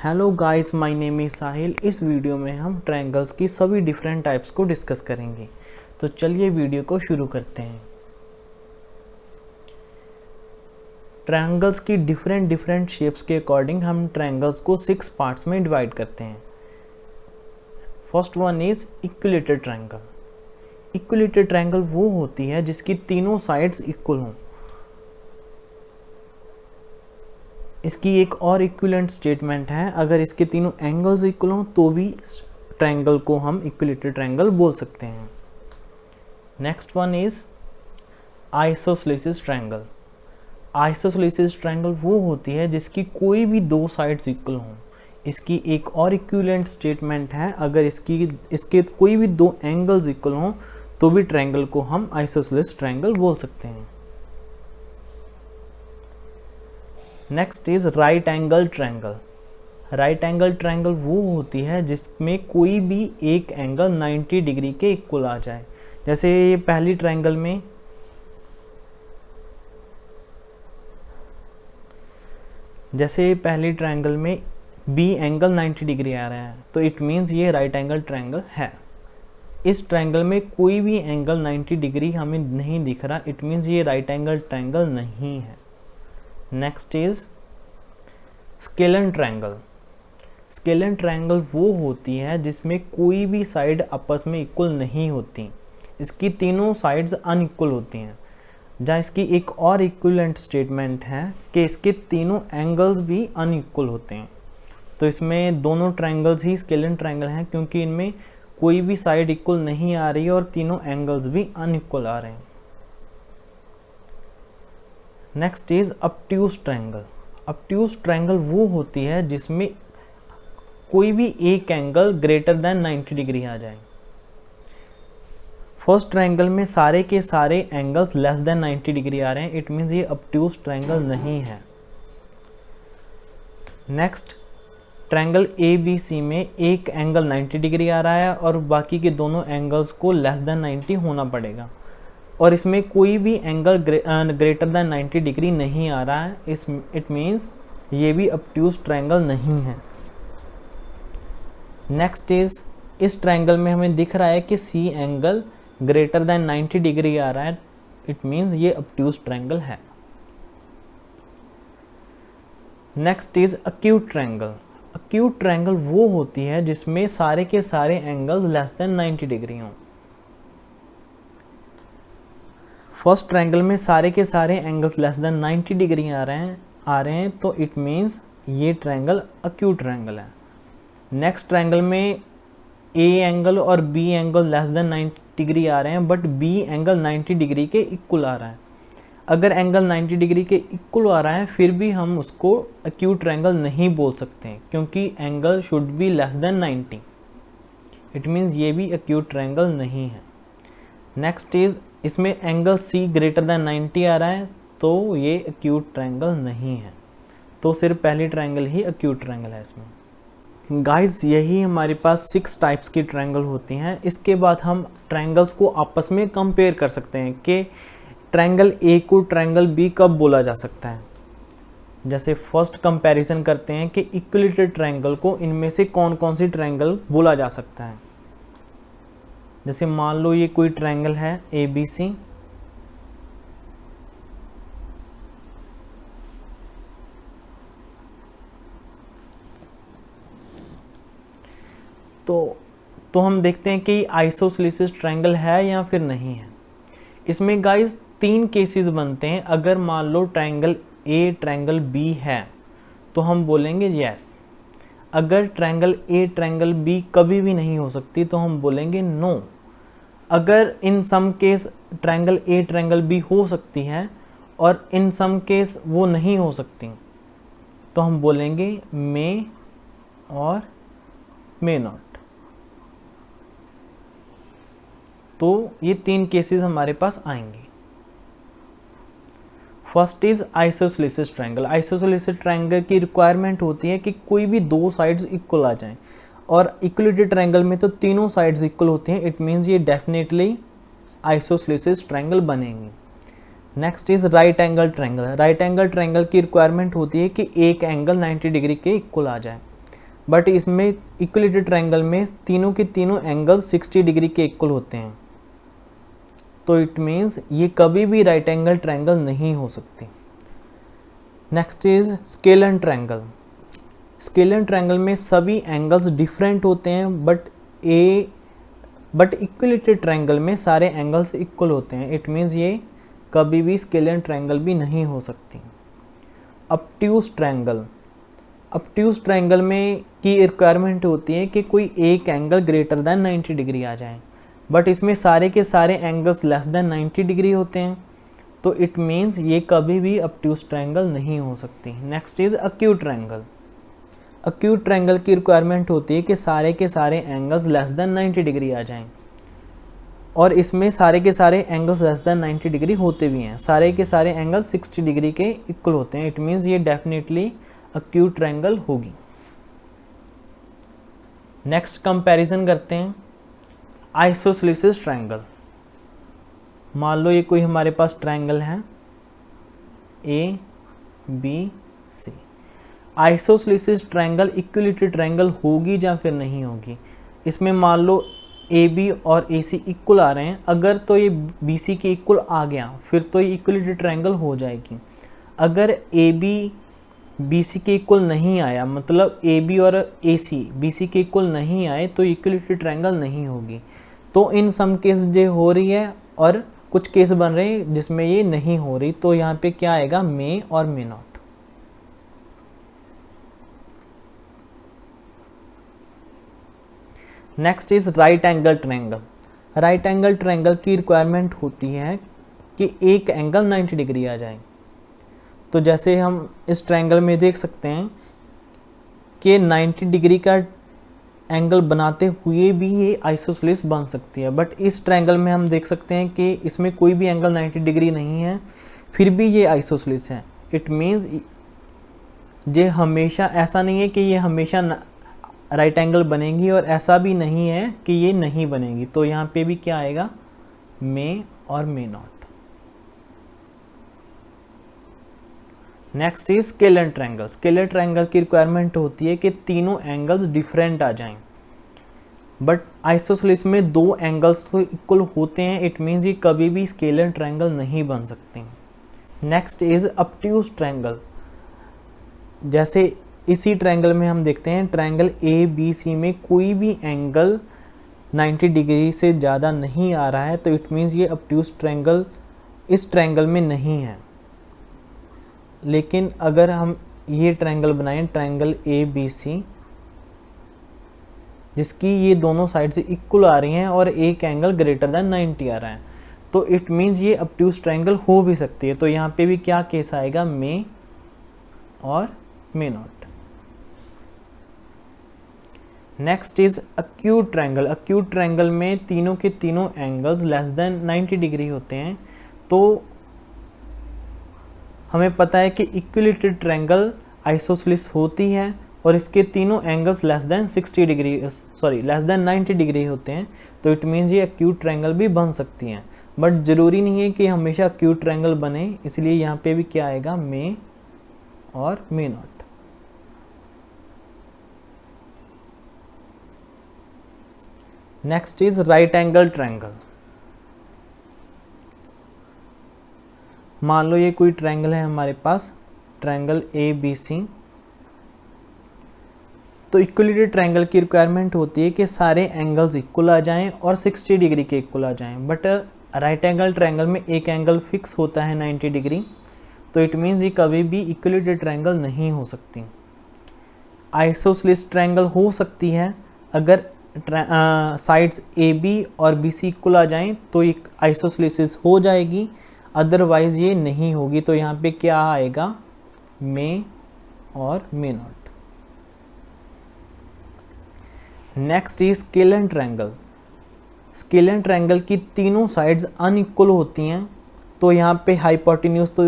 Hello guys, my name is Sahil. इस video में हम ट्रायंगल्स की सभी डिफरेंट टाइप्स को डिस्कस करेंगे। तो चलिए वीडियो को शुरू करते हैं। ट्रायंगल्स की डिफरेंट शेप्स के अकॉर्डिंग हम ट्रायंगल्स को 6 पार्ट्स में डिवाइड करते हैं। First one is equilateral triangle. Equilateral triangle वो होती है जिसकी तीनों साइड्स इक्वल हों। इसकी एक और इक्विवेलेंट स्टेटमेंट है, अगर इसके तीनों एंगल्स इक्वल हों तो भी ट्रायंगल को हम इक्विलेटरल ट्रायंगल बोल सकते हैं। Next one is isosceles triangle. Isosceles triangle वो होती है जिसकी कोई भी दो साइड्स इक्वल हों। इसकी एक और इक्विवेलेंट स्टेटमेंट है, अगर इसके कोई भी दो एंगल्स इक्वल हों तो भी ट्रायंगल को हम आइसोसेलेस ट्रायंगल बोल सकते हैं। Next is right angle triangle. Right angle triangle वो होती है जिसमें कोई भी एक एंगल 90 डिग्री के इक्वल आ जाए। जैसे ये पहली ट्रायंगल में बी एंगल 90 डिग्री आ रहा है, तो इट मीन्स ये राइट एंगल ट्रायंगल है। इस ट्रायंगल में कोई भी एंगल 90 डिग्री हमें नहीं दिख रहा, इट मीन्स ये राइट एंगल ट्रायंगल नहीं है। Next is scalene triangle. Scalene triangle वो होती है जिसमें कोई भी साइड आपस में इक्वल नहीं होती, इसकी तीनों साइड्स अनइक्वल होती हैं। जहाँ इसकी एक और इक्विवेलेंट स्टेटमेंट है कि इसके तीनों एंगल्स भी अनइक्वल होते हैं। तो इसमें दोनों ट्रायंगल्स ही स्केलन ट्रायंगल हैं क्योंकि इनमें कोई भी साइड इक्वल नहीं आ रही है और तीनों एंगल्स भी अनइक्वल आ रहे हैं। Next is obtuse triangle. Obtuse triangle वो होती है जिसमें कोई भी एक एंगल ग्रेटर देन 90 डिग्री आ जाए। फर्स्ट ट्रायंगल में सारे के सारे एंगल्स लेस देन 90 डिग्री आ रहे हैं, इट मीन्स ये ऑब्ट्यूज ट्रायंगल नहीं है। नेक्स्ट ट्रायंगल ABC में एक एंगल 90 डिग्री आ रहा है और बाकी के दोनों एंगल्स को लेस देन 90 होना पड़ेगा, और इसमें कोई भी एंगल ग्रेटर देन 90 डिग्री नहीं आ रहा है, इट मीन्स ये भी ऑब्ट्यूज ट्रायंगल नहीं है। नेक्स्ट इज इस ट्रायंगल में हमें दिख रहा है कि C angle greater than 90 degree आ रहा है, इट मीन्स ये ऑब्ट्यूज ट्रायंगल है। Next is acute triangle. Acute triangle वो होती है जिसमें सारे के सारे एंगल्स लेस देन 90 डिग्री हों। फर्स्ट ट्रायंगल में सारे के सारे एंगल्स लेस देन 90 डिग्री आ रहे हैं, तो इट मीन्स ये ट्रायंगल एक्यूट ट्रायंगल है। नेक्स्ट ट्रायंगल में A एंगल और B angle less than 90 degree आ रहे हैं, बट B एंगल 90 डिग्री के इक्वल आ रहा है। अगर एंगल 90 डिग्री के इक्वल आ रहा है फिर भी हम उसको एक्यूट ट्रायंगल नहीं बोल सकते क्योंकि angle should be less than 90, it means ये भी एक्यूट ट्रायंगल नहीं है। नेक्स्ट इज इसमें एंगल C ग्रेटर देन 90 आ रहा है, तो ये एक्यूट ट्रायंगल नहीं है। तो सिर्फ पहली ट्रायंगल ही एक्यूट ट्रायंगल है इसमें। गाइस, यही हमारे पास 6 टाइप्स की ट्रायंगल होती हैं। इसके बाद हम ट्रायंगल्स को आपस में कंपेयर कर सकते हैं कि ट्रायंगल A को ट्रायंगल B कब बोला जा सकता है। जैसे फर्स्ट कंपैरिजन करते हैं कि इक्विलेटरल ट्रायंगल को इनमें से कौन कौन सी ट्रायंगल बोला जा सकता है। जैसे मान लो ये कोई ट्रायंगल है ABC, तो हम देखते हैं कि आइसोसेलेस ट्रायंगल है या फिर नहीं है। इसमें गाइस 3 केसेस बनते हैं। अगर मान लो ट्रायंगल A ट्रायंगल B है तो हम बोलेंगे यस। अगर ट्रायंगल A ट्रायंगल B कभी भी नहीं हो सकती तो हम बोलेंगे नो। अगर in some case triangle A triangle B हो सकती है और इन सम केस वो नहीं हो सकती तो हम बोलेंगे मे और मे नॉट। तो ये 3 केसेस हमारे पास आएंगे। First is isosceles triangle. Isosceles triangle की रिक्वायरमेंट होती है कि कोई भी दो साइड्स इक्वल आ जाएं, और इक्विलेटरल ट्रायंगल में तो तीनों साइड्स इक्वल होती हैं, इट मीन्स ये डेफिनेटली आइसोसेलेस ट्रायंगल बनेंगे। Next is right angle triangle. Right angle triangle की रिक्वायरमेंट होती है कि एक एंगल 90 डिग्री के इक्वल आ जाए। बट इसमें इक्विलेटरल ट्रायंगल में तीनों के तीनों एंगल्स 60 डिग्री के इक्वल होते हैं, तो इट मीन्स ये कभी भी राइट एंगल ट्रायंगल नहीं हो सकती। Next is scalar triangle. Scalar triangle में सभी एंगल्स डिफरेंट होते हैं, बट इक्विलेटरल ट्रायंगल में सारे एंगल्स इक्वल होते हैं। इट मीन्स ये कभी भी स्केलर ट्रायंगल भी नहीं हो सकती। Obtuse triangle. ऑब्ट्यूज ट्रायंगल में की रिक्वायरमेंट होती है कि कोई एक एंगल ग्रेटर देन 90 डिग्री आ जाए, बट इसमें सारे के सारे एंगल्स लेस देन 90 डिग्री होते हैं, तो इट मीन्स ये कभी भी ऑब्ट्यूज ट्रायंगल नहीं हो सकती। Next is acute triangle. Acute triangle की रिक्वायरमेंट होती है कि सारे के सारे एंगल्स लेस देन 90 डिग्री आ जाएं, और इसमें सारे के सारे एंगल्स लेस देन 90 डिग्री होते भी हैं। सारे के सारे एंगल्स 60 डिग्री के इक्वल होते हैं। इट मीन्स ये डेफिनेटली एक्यूट ट्रायंगल होगी। नेक्स्ट कंपैरिजन करते हैं आइसोसेलेस ट्रायंगल। मान लो ये कोई हमारे पास ट्रायंगल है ABC। Isosceles triangle equilateral triangle होगी या फिर नहीं होगी? इसमें मान लो AB और AC इक्वल आ रहे हैं, अगर तो ये BC के इक्वल आ गया फिर तो ये इक्विलेटरल ट्रायंगल हो जाएगी। अगर AB BC के इक्वल नहीं आया, मतलब AB और AC BC के इक्वल नहीं आए, तो इक्विलेटरल ट्रायंगल नहीं होगी। तो इन सम केस ये हो रही है और कुछ केस बन रहे हैं जिसमें ये नहीं हो रही, तो यहाँ पे क्या आएगा? मे और may not. Next is right angle triangle. Right angle triangle की रिक्वायरमेंट होती है कि एक एंगल 90 डिग्री आ जाए। तो जैसे हम इस ट्रायंगल में देख सकते हैं कि 90 डिग्री का एंगल बनाते हुए भी ये आइसोसेलेस बन सकती है, बट इस ट्रायंगल में हम देख सकते हैं कि इसमें कोई भी एंगल 90 डिग्री नहीं है, फिर भी ये आइसोसेलेस है। इट मीन्स ये हमेशा, ऐसा नहीं है कि ये हमेशा राइट एंगल बनेगी, और ऐसा भी नहीं है कि ये नहीं बनेगी। तो यहाँ पे भी क्या आएगा? मे और may not. Next is scalar triangle. Scalar triangle की रिक्वायरमेंट होती है कि तीनों एंगल्स डिफरेंट आ जाएं, बट आइसोसेलेस में दो एंगल्स तो इक्वल होते हैं। इट मीन्स ये कभी भी स्केलर ट्रायंगल नहीं बन सकते। Next is obtuse triangle. जैसे इसी ट्रायंगल में हम देखते हैं ट्रायंगल ABC में कोई भी एंगल 90 डिग्री से ज़्यादा नहीं आ रहा है, तो इट मीन्स ये ऑब्ट्यूज ट्रायंगल इस ट्रायंगल में नहीं है। लेकिन अगर हम ये ट्रायंगल बनाएं, ट्रायंगल ABC, जिसकी ये दोनों साइड से इक्वल आ रही हैं और एक एंगल ग्रेटर देन 90 आ रहा है, तो इट मीन्स ये ऑब्ट्यूज ट्रायंगल हो भी सकती है। तो यहाँ पे भी क्या केस आएगा? मे और may not. Next is acute triangle. Acute triangle में तीनों के तीनों एंगल्स लेस देन 90 डिग्री होते हैं। तो हमें पता है कि इक्विलेटरल ट्रायंगल आइसोसेलेस होती है और इसके तीनों एंगल्स लेस देन 90 डिग्री होते हैं। तो इट मीन्स ये एक्यूट ट्रायंगल भी बन सकती हैं, बट ज़रूरी नहीं है कि हमेशा एक्यूट ट्रायंगल बने, इसलिए यहाँ पे भी क्या आएगा? मे और may not. Next is right angle triangle. मान लो ये कोई ट्रायंगल है हमारे पास, ट्रायंगल ABC। तो इक्विलेटरल ट्रायंगल की रिक्वायरमेंट होती है कि सारे एंगल्स इक्वल आ जाएं और 60 डिग्री के इक्वल आ जाएं, बट राइट एंगल ट्रायंगल में एक एंगल फिक्स होता है 90 डिग्री। तो इट मीन्स ये कभी भी इक्विलेटरल ट्रायंगल नहीं हो सकती। आइसोसेलेस ट्रायंगल हो सकती है अगर साइड्स AB और BC इक्वल आ जाएं, तो एक आइसोसेलेस हो जाएगी, अदरवाइज ये नहीं होगी। तो यहाँ पे क्या आएगा? मे और may not. Next is scalar triangle. Scalar triangle की तीनों साइड्स अनइक्वल होती हैं, तो यहाँ पे हाइपोटेन्यूज तो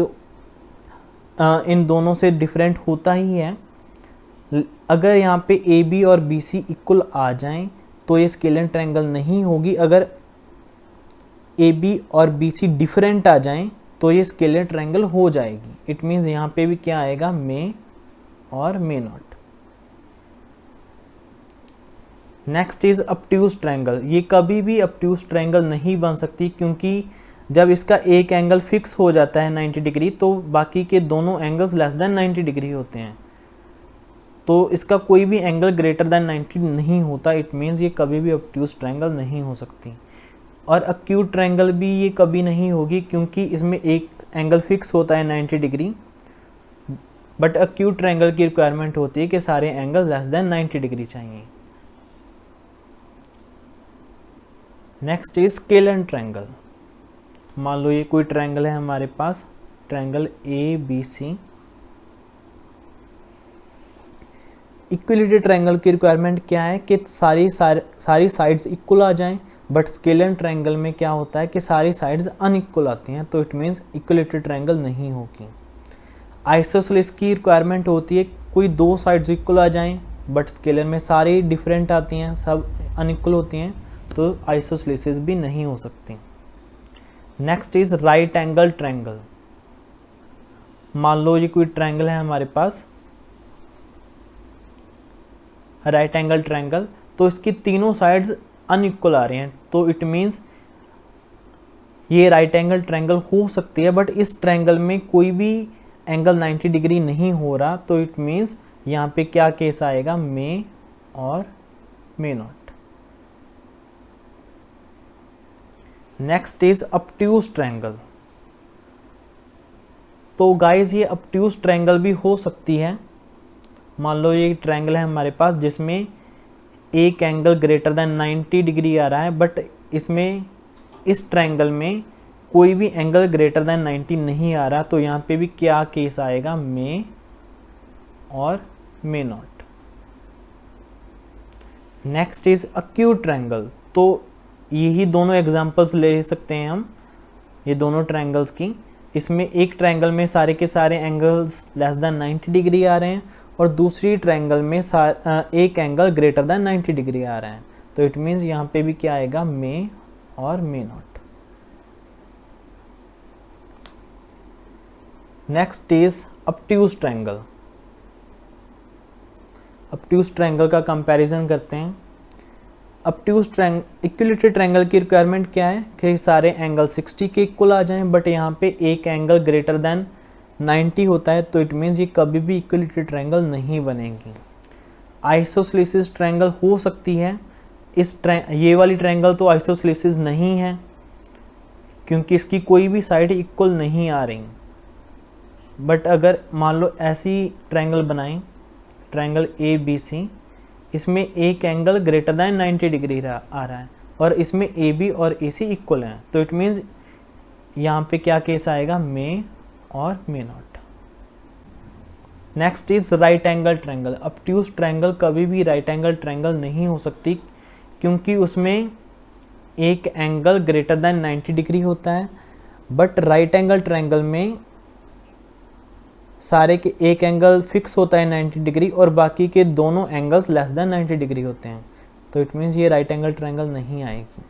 इन दोनों से डिफरेंट होता ही है। अगर यहाँ पे AB और BC इक्वल आ जाएं तो ये स्केलर ट्रायंगल नहीं होगी। अगर AB और BC डिफरेंट आ जाएं तो ये स्केलर ट्रायंगल हो जाएगी। इट मीन्स यहाँ पे भी क्या आएगा? मे और may not. Next is obtuse triangle. ये कभी भी ऑब्ट्यूज ट्रायंगल नहीं बन सकती, क्योंकि जब इसका एक एंगल फिक्स हो जाता है 90 डिग्री तो बाकी के दोनों एंगल्स लेस देन 90 डिग्री होते हैं, तो इसका कोई भी एंगल ग्रेटर देन 90 नहीं होता। इट मीन्स ये कभी भी ऑब्ट्यूज ट्रायंगल नहीं हो सकती। और एक्यूट ट्रायंगल भी ये कभी नहीं होगी, क्योंकि इसमें एक एंगल फिक्स होता है 90 डिग्री, बट एक्यूट ट्रायंगल की रिक्वायरमेंट होती है कि सारे एंगल लेस देन 90 डिग्री चाहिए। Next is scalar triangle. मान लो ये कोई ट्रायंगल है हमारे पास, ट्रायंगल ABC। इक्विलिटी ट्रायंगल की रिक्वायरमेंट क्या है कि सारी साइड्स इक्वल आ जाएं, बट स्केलर ट्रायंगल में क्या होता है कि सारी साइड्स अनइक्वल आती हैं, तो इट मीन्स इक्विलिटी ट्रायंगल नहीं होगी। आइसोसेलेस की रिक्वायरमेंट होती है कोई दो साइड्स इक्वल आ जाएं, बट स्केलर में सारी डिफरेंट आती हैं, सब अनइक्वल होती हैं, तो आइसोसेलेसिस भी नहीं हो सकती। Next is right angle triangle. मान लो ये कोई ट्रायंगल है हमारे पास, राइट एंगल ट्रायंगल, तो इसकी तीनों साइड्स अनइक्वल आ रही हैं, तो इट मीन्स ये राइट एंगल ट्रायंगल हो सकती है, बट इस ट्रायंगल में कोई भी एंगल 90 डिग्री नहीं हो रहा, तो इट मीन्स यहाँ पे क्या केस आएगा, मे और may not. Next is obtuse triangle. तो गाइस ये ऑब्ट्यूज ट्रायंगल भी हो सकती है। मान लो ये ट्रायंगल है हमारे पास जिसमें एक एंगल ग्रेटर देन 90 डिग्री आ रहा है, बट इसमें इस ट्रायंगल में कोई भी एंगल ग्रेटर देन 90 नहीं आ रहा, तो यहाँ पे भी क्या केस आएगा, मे और may not. Next is acute triangle. तो यही दोनों एग्जांपल्स ले सकते हैं हम, ये दोनों ट्रायंगल्स की। इसमें एक ट्रायंगल में सारे के सारे एंगल्स लेस देन 90 डिग्री आ रहे हैं, और दूसरी ट्रायंगल में एक एंगल ग्रेटर देन 90 डिग्री आ रहा है, तो इट मीन्स यहाँ पे भी क्या आएगा, मे और may not. Next is obtuse triangle. Obtuse triangle का कंपैरिजन करते हैं। ऑब्ट्यूज इक्विलिटी ट्रायंगल की रिक्वायरमेंट क्या है कि सारे एंगल 60 के इक्वल आ जाएं, बट यहाँ पे एक एंगल ग्रेटर देन 90 होता है, तो इट मीन्स ये कभी भी इक्विलिटी ट्रायंगल नहीं बनेगी। आइसोसेलेसिस ट्रायंगल हो सकती है, ये वाली ट्रायंगल तो आइसोसेलेसिस नहीं है, क्योंकि इसकी कोई भी साइड इक्वल नहीं आ रही। बट अगर मान लो ऐसी ट्रायंगल बनाएं, ट्रायंगल ABC, इसमें एक एंगल ग्रेटर देन 90 डिग्री आ रहा है, और इसमें AB और AC इक्वल हैं, तो इट मीन्स यहाँ पे क्या केस आएगा, मे और may not. Next is right angle triangle. Obtuse triangle कभी भी राइट एंगल ट्रायंगल नहीं हो सकती, क्योंकि उसमें एक एंगल ग्रेटर देन 90 डिग्री होता है, बट राइट एंगल ट्रायंगल में सारे के एक एंगल फिक्स होता है 90 डिग्री, और बाकी के दोनों एंगल्स लेस देन 90 डिग्री होते हैं, तो इट मीन्स ये राइट एंगल ट्रायंगल नहीं आएगी।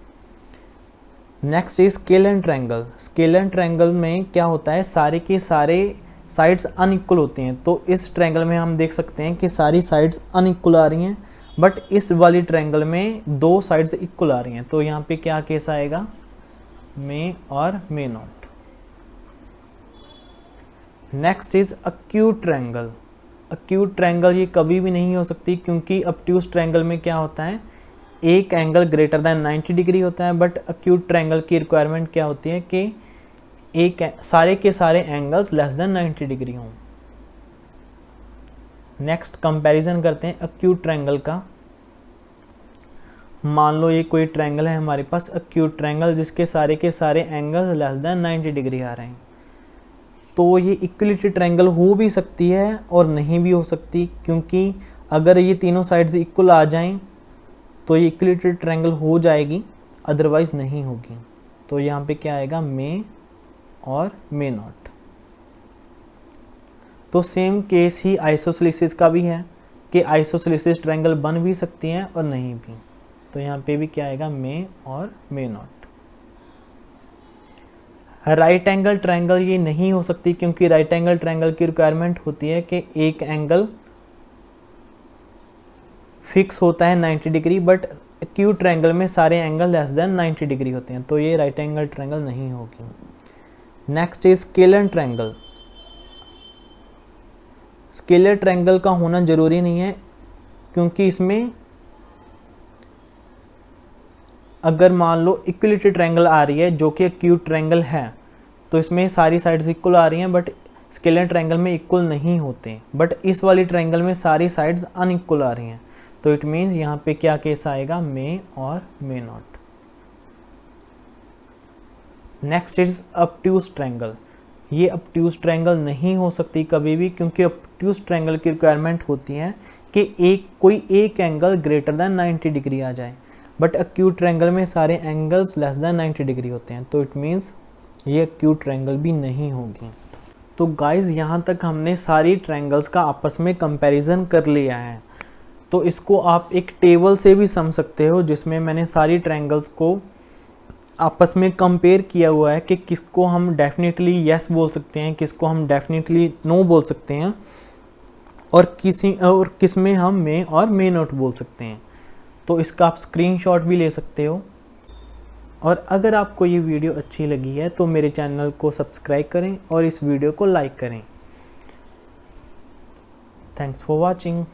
Next is scalar triangle. Scalar triangle में क्या होता है, सारे के सारे साइड्स अनइक्वल होती हैं, तो इस ट्रायंगल में हम देख सकते हैं कि सारी साइड्स अनइक्वल आ रही हैं, बट इस वाली ट्रायंगल में दो साइड्स इक्वल आ रही हैं, तो यहाँ पे क्या केस आएगा, मे और may not. Next is acute triangle. Acute triangle ये कभी भी नहीं हो सकती, क्योंकि ऑब्ट्यूज ट्रायंगल में क्या होता है, एक एंगल ग्रेटर देन 90 डिग्री होता है, बट एक्यूट ट्रायंगल की रिक्वायरमेंट क्या होती है कि एक सारे के सारे एंगल्स लेस देन 90 डिग्री हों। नेक्स्ट कंपैरिजन करते हैं एक्यूट ट्रायंगल का। मान लो ये कोई ट्रायंगल है हमारे पास, एक्यूट ट्रायंगल, जिसके सारे के सारे एंगल्स लेस देन 90 डिग्री आ रहे हैं, तो ये इक्विलिटी ट्रायंगल हो भी सकती है और नहीं भी हो सकती, क्योंकि अगर ये तीनों साइड्स इक्वल आ जाएं तो ये इक्विलिटी ट्रायंगल हो जाएगी, अदरवाइज नहीं होगी। तो यहाँ पे क्या आएगा, मे और मे नॉट। तो सेम केस ही आइसोसेलेसिस का भी है कि आइसोसेलेसिस ट्रायंगल बन भी सकती हैं और नहीं भी, तो यहाँ पे भी क्या आएगा, मे और may not. Right angle triangle ये नहीं हो सकती, क्योंकि राइट एंगल ट्रायंगल की रिक्वायरमेंट होती है कि एक एंगल फिक्स होता है 90 डिग्री, बट एक्यूट ट्रायंगल में सारे एंगल लेस देन 90 डिग्री होते हैं, तो ये राइट एंगल ट्रायंगल नहीं होगी। Next is scalar triangle. Scalar triangle का होना जरूरी नहीं है, क्योंकि इसमें अगर मान लो इक्विलिटी ट्रायंगल आ रही है जो कि एक्यूट ट्रायंगल है, तो इसमें सारी साइड्स इक्वल आ रही हैं, बट स्केलर ट्रायंगल में इक्वल नहीं होते। बट इस वाली ट्रायंगल में सारी साइड्स अनइक्वल आ रही हैं, तो इट मीन्स यहाँ पे क्या केस आएगा, मे और may not. Next is obtuse triangle. ये ऑब्ट्यूज ट्रायंगल नहीं हो सकती कभी भी, क्योंकि ऑब्ट्यूज ट्रायंगल की रिक्वायरमेंट होती है कि कोई एक एंगल ग्रेटर देन 90 डिग्री आ जाए, बट एक्यूट ट्रायंगल में सारे एंगल्स लेस देन 90 डिग्री होते हैं, तो इट मीन्स ये एक्यूट ट्रायंगल भी नहीं होगी। तो गाइज यहाँ तक हमने सारी ट्रायंगल्स का आपस में कंपैरिजन कर लिया है। तो इसको आप एक टेबल से भी समझ सकते हो, जिसमें मैंने सारी ट्रायंगल्स को आपस में कंपेयर किया हुआ है कि किसको हम डेफिनेटली यस बोल सकते हैं, किसको हम डेफिनेटली नो बोल सकते हैं, और किस में हम मे और मे नॉट बोल सकते हैं। तो इसका आप स्क्रीनशॉट भी ले सकते हो। और अगर आपको ये वीडियो अच्छी लगी है तो मेरे चैनल को सब्सक्राइब करें और इस वीडियो को लाइक करें। Thanks for watching.